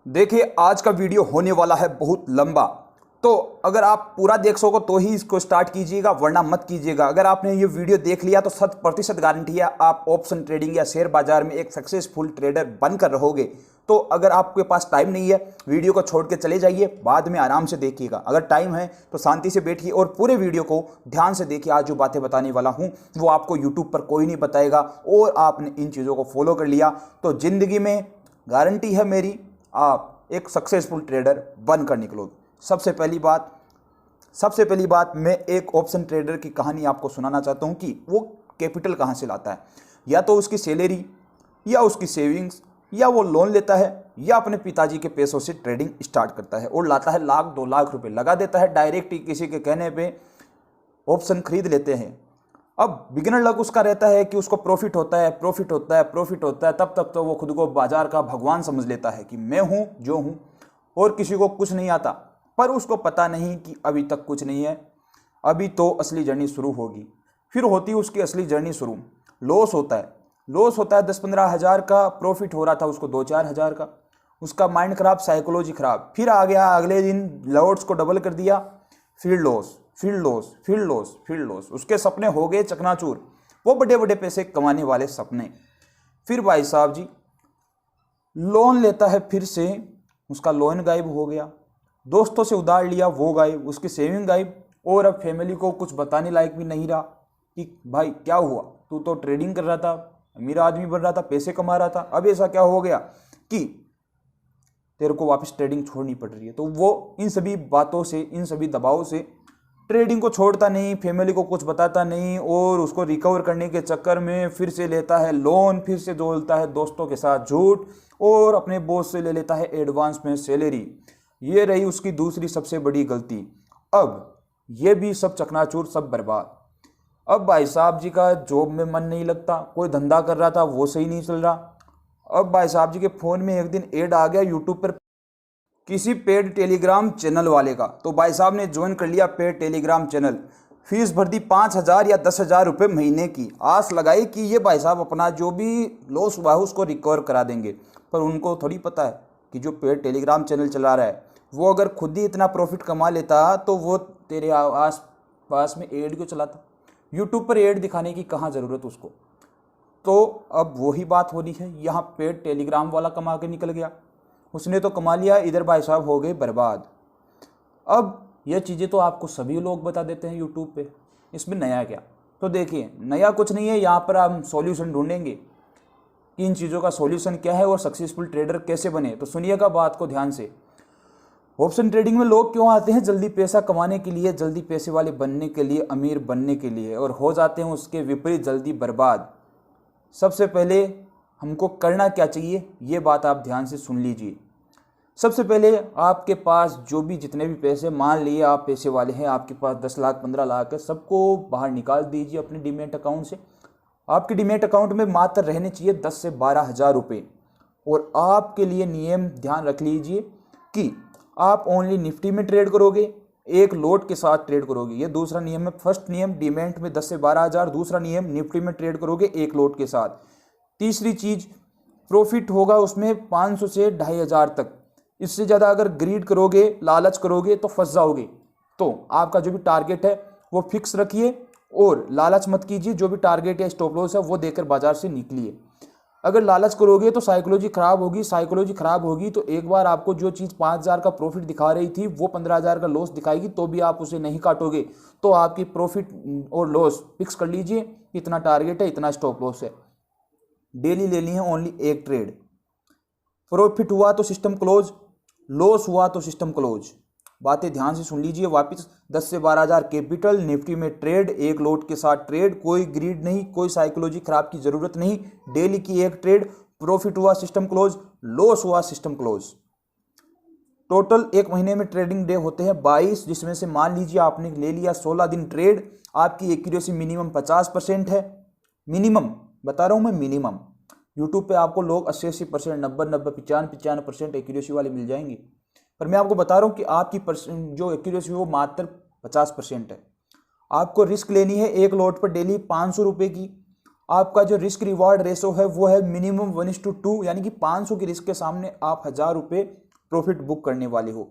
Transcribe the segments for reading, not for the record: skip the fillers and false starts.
देखिए, आज का वीडियो होने वाला है बहुत लंबा। तो अगर आप पूरा देख सको तो ही इसको स्टार्ट कीजिएगा, वरना मत कीजिएगा। अगर आपने ये वीडियो देख लिया तो 100% गारंटी है आप ऑप्शन ट्रेडिंग या शेयर बाजार में एक सक्सेसफुल ट्रेडर बनकर रहोगे। तो अगर आपके पास टाइम नहीं है, वीडियो को छोड़ के चले जाइए, बाद में आराम से देखिएगा। अगर टाइम है तो शांति से बैठिए और पूरे वीडियो को ध्यान से देखिए। आज जो बातें बताने वाला हूँ वो आपको यूट्यूब पर कोई नहीं बताएगा, और आपने इन चीज़ों को फॉलो कर लिया तो ज़िंदगी में गारंटी है मेरी, आप एक सक्सेसफुल ट्रेडर बनकर निकलोगे। सबसे पहली बात मैं एक ऑप्शन ट्रेडर की कहानी आपको सुनाना चाहता हूं कि वो कैपिटल कहां से लाता है। या तो उसकी सैलरी, या उसकी सेविंग्स, या वो लोन लेता है, या अपने पिताजी के पैसों से ट्रेडिंग स्टार्ट करता है और लाता है 1-2 लाख रुपए, लगा देता है डायरेक्ट ही, किसी के कहने पे ऑप्शन खरीद लेते हैं। अब बिगिनर लक उसका रहता है कि उसको प्रॉफिट होता है, प्रॉफिट होता है, प्रॉफिट होता है। तब तक तो वो खुद को बाजार का भगवान समझ लेता है कि मैं हूं जो हूं और किसी को कुछ नहीं आता। पर उसको पता नहीं कि अभी तक कुछ नहीं है, अभी तो असली जर्नी शुरू होगी। फिर होती है उसकी असली जर्नी शुरू। लॉस होता है 10-15 हज़ार का, प्रॉफिट हो रहा था उसको 2-4 हज़ार का। उसका माइंड खराब, साइकोलॉजी खराब। फिर आ गया अगले दिन, लॉट्स को डबल कर दिया, फिर लॉस, फिर लॉस, फिर लॉस, फिर लॉस। उसके सपने हो गए चकनाचूर, वो बड़े बड़े पैसे कमाने वाले सपने। फिर भाई साहब जी लोन लेता है, फिर से उसका लोन गायब हो गया, दोस्तों से उधार लिया वो गायब, उसकी सेविंग गायब, और अब फैमिली को कुछ बताने लायक भी नहीं रहा कि भाई क्या हुआ, तू तो ट्रेडिंग कर रहा था, अमीर आदमी बन रहा था, पैसे कमा रहा था, अब ऐसा क्या हो गया कि तेरे को वापस ट्रेडिंग छोड़नी पड़ रही है। तो वो इन सभी बातों से, इन सभी दबाव से ट्रेडिंग को छोड़ता नहीं, फैमिली को कुछ बताता नहीं, और उसको रिकवर करने के चक्कर में फिर से लेता है लोन, फिर से जोड़ता है दोस्तों के साथ झूठ, और अपने बॉस से ले लेता है एडवांस में सैलरी। ये रही उसकी दूसरी सबसे बड़ी गलती। अब ये भी सब चकनाचूर, सब बर्बाद। अब भाई साहब जी का जॉब में मन नहीं लगता, कोई धंधा कर रहा था वो सही नहीं चल रहा। अब भाई साहब जी के फ़ोन में एक दिन ऐड आ गया यूट्यूब पर किसी पेड टेलीग्राम चैनल वाले का। तो भाई साहब ने ज्वाइन कर लिया पेड टेलीग्राम चैनल, फीस भर दी 5,000 या 10,000 रुपये महीने की। आस लगाई कि ये भाई साहब अपना जो भी लॉस हुआ है उसको रिकवर करा देंगे। पर उनको थोड़ी पता है कि जो पेड टेलीग्राम चैनल चला रहा है वो अगर खुद ही इतना प्रॉफिट कमा लेता तो वो तेरे आस पास में ऐड क्यों चलाता। यूट्यूब पर ऐड दिखाने की कहाँ ज़रूरत उसको। तो अब वही बात हो रही है, यहाँ पेड टेलीग्राम वाला कमा के निकल गया, उसने तो कमा लिया, इधर भाई साहब हो गए बर्बाद। अब यह चीज़ें तो आपको सभी लोग बता देते हैं यूट्यूब पे, इसमें नया क्या। तो देखिए, नया कुछ नहीं है, यहाँ पर हम सॉल्यूशन ढूंढेंगे कि इन चीज़ों का सॉल्यूशन क्या है और सक्सेसफुल ट्रेडर कैसे बने। तो सुनिएगा बात को ध्यान से। ऑप्शन ट्रेडिंग में लोग क्यों आते हैं? जल्दी पैसा कमाने के लिए, जल्दी पैसे वाले बनने के लिए, अमीर बनने के लिए, और हो जाते हैं उसके विपरीत, जल्दी बर्बाद। सबसे पहले हमको करना क्या चाहिए, ये बात आप ध्यान से सुन लीजिए। सबसे पहले आपके पास जो भी जितने भी पैसे, मान लिए आप पैसे वाले हैं, आपके पास 10 लाख 15 लाख है, सबको बाहर निकाल दीजिए अपने डीमैट अकाउंट से। आपके डीमैट अकाउंट में मात्र रहने चाहिए 10 से 12 हज़ार रुपये। और आपके लिए नियम ध्यान रख लीजिए कि आप ओनली निफ्टी में ट्रेड करोगे, एक लोट के साथ ट्रेड करोगे। ये दूसरा नियम है। फर्स्ट नियम डीमैट में 10 से 12 हज़ार, दूसरा नियम निफ्टी में ट्रेड करोगे एक लोट के साथ। तीसरी चीज़, प्रॉफिट होगा उसमें 500 से 2,500 तक। इससे ज़्यादा अगर ग्रीड करोगे, लालच करोगे तो फंस जाओगे। तो आपका जो भी टारगेट है वो फिक्स रखिए और लालच मत कीजिए। जो भी टारगेट या स्टॉप लॉस है वो देकर बाजार से निकलिए। अगर लालच करोगे तो साइकोलॉजी खराब होगी, साइकोलॉजी खराब होगी तो एक बार आपको जो चीज़ 5,000 का प्रॉफिट दिखा रही थी वो 15,000 का लॉस दिखाएगी, तो भी आप उसे नहीं काटोगे। तो आपकी प्रॉफिट और लॉस फिक्स कर लीजिए, इतना टारगेट है, इतना स्टॉप लॉस है। डेली लेनी है ओनली एक ट्रेड। प्रॉफिट हुआ तो सिस्टम क्लोज, लॉस हुआ तो सिस्टम क्लोज। बातें ध्यान से सुन लीजिए वापस। 10 से 12 हज़ार कैपिटल, निफ्टी में ट्रेड, एक लोट के साथ ट्रेड, कोई ग्रीड नहीं, कोई साइकोलॉजी खराब की जरूरत नहीं। डेली की एक ट्रेड, प्रॉफिट हुआ सिस्टम क्लोज, लॉस हुआ सिस्टम क्लोज। टोटल एक महीने में ट्रेडिंग डे होते हैं 22, जिसमें से मान लीजिए आपने ले लिया 16 दिन ट्रेड। आपकी एक्यूरेसी मिनिमम 50% है। मिनिमम बता रहा हूं मैं, मिनिमम। यूट्यूब पे आपको लोग 80-80%, 90-90, 95-95% एक्यूरेसी वाले मिल जाएंगे, पर मैं आपको बता रहा हूं कि आपकी जो एक्यूरेसी है वो मात्र 50% है। आपको रिस्क लेनी है एक लॉट पर डेली 500 रुपये की। आपका जो रिस्क रिवार्ड रेशो है वो है मिनिमम 1:2, यानी कि 500 की रिस्क के सामने आप 1,000 रुपये प्रॉफिट बुक करने वाले हो।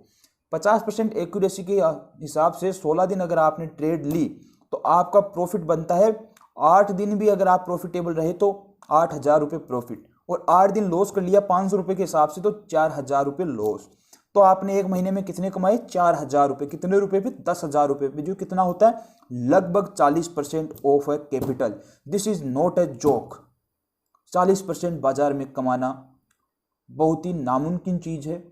50% एक्यूरेसी के हिसाब से 16 दिन अगर आपने ट्रेड ली तो आपका प्रॉफिट बनता है 8 दिन भी अगर आप प्रॉफिटेबल रहे तो 8,000 रुपये प्रॉफिट, और 8 दिन लॉस कर लिया 500 रुपये के हिसाब से तो 4,000 रुपये लॉस। तो आपने एक महीने में कितने कमाए? 4,000 रुपये। कितने रुपए पे? 10,000 रुपये पे, जो कितना होता है लगभग 40% ऑफ है capital. This is not a joke. 40% बाजार में कमाना बहुत ही नामुमकिन चीज़ है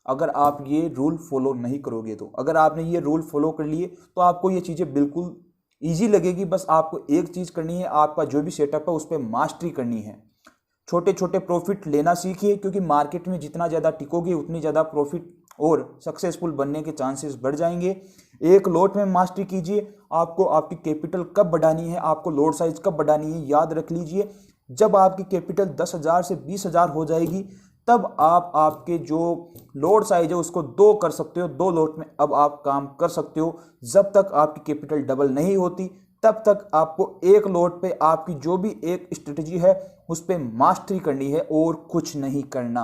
अगर आप ये रूल फॉलो नहीं करोगे तो। अगर आपने ये रूल फॉलो कर लिए तो आपको ये चीज़ें बिल्कुल ईजी लगेगी। बस आपको एक चीज़ करनी है, आपका जो भी सेटअप है उस पर मास्टरी करनी है। छोटे छोटे प्रॉफिट लेना सीखिए, क्योंकि मार्केट में जितना ज़्यादा टिकोगे उतनी ज़्यादा प्रॉफिट और सक्सेसफुल बनने के चांसेस बढ़ जाएंगे। एक लॉट में मास्टरी कीजिए। आपको आपकी कैपिटल कब बढ़ानी है, आपको लॉट साइज कब बढ़ानी है, याद रख लीजिए। जब आपकी कैपिटल 10,000 से 20,000 हो जाएगी तब आप आपके जो लॉट साइज है उसको 2 कर सकते हो। 2 लॉट में अब आप काम कर सकते हो। जब तक आपकी कैपिटल डबल नहीं होती तब तक आपको एक लॉट पे आपकी जो भी एक स्ट्रेटजी है उस पर मास्टरी करनी है और कुछ नहीं करना।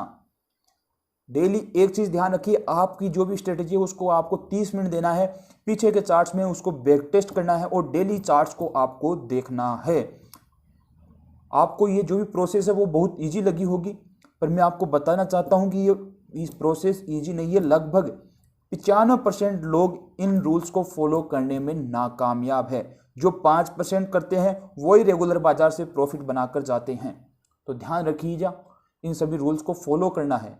डेली एक चीज़ ध्यान रखिए, आपकी जो भी स्ट्रेटजी है उसको आपको 30 मिनट देना है, पीछे के चार्ट्स में उसको बैक टेस्ट करना है और डेली चार्ट्स को आपको देखना है। आपको ये जो भी प्रोसेस है वो बहुत ईजी लगी होगी, पर मैं आपको बताना चाहता हूँ कि ये प्रोसेस ईजी नहीं है। लगभग 95% लोग इन रूल्स को फॉलो करने में नाकामयाब है। जो 5% करते हैं वही रेगुलर बाजार से प्रॉफिट बनाकर जाते हैं। तो ध्यान रखिएगा, इन सभी रूल्स को फॉलो करना है।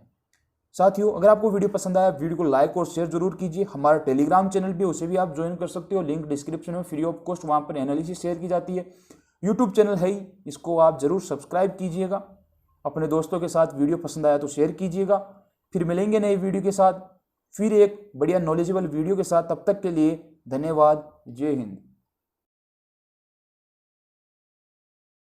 साथियों, अगर आपको वीडियो पसंद आया वीडियो को लाइक और शेयर जरूर कीजिए। हमारा टेलीग्राम चैनल भी, उसे भी आप ज्वाइन कर सकते हो, लिंक डिस्क्रिप्शन में फ्री ऑफ कॉस्ट, वहाँ पर एनालिसिस शेयर की जाती है। यूट्यूब चैनल है ही, इसको आप जरूर सब्सक्राइब कीजिएगा। अपने दोस्तों के साथ वीडियो पसंद आया तो शेयर कीजिएगा। फिर मिलेंगे नए वीडियो के साथ, फिर एक बढ़िया नॉलेजेबल वीडियो के साथ। तब तक के लिए धन्यवाद। जय हिंद।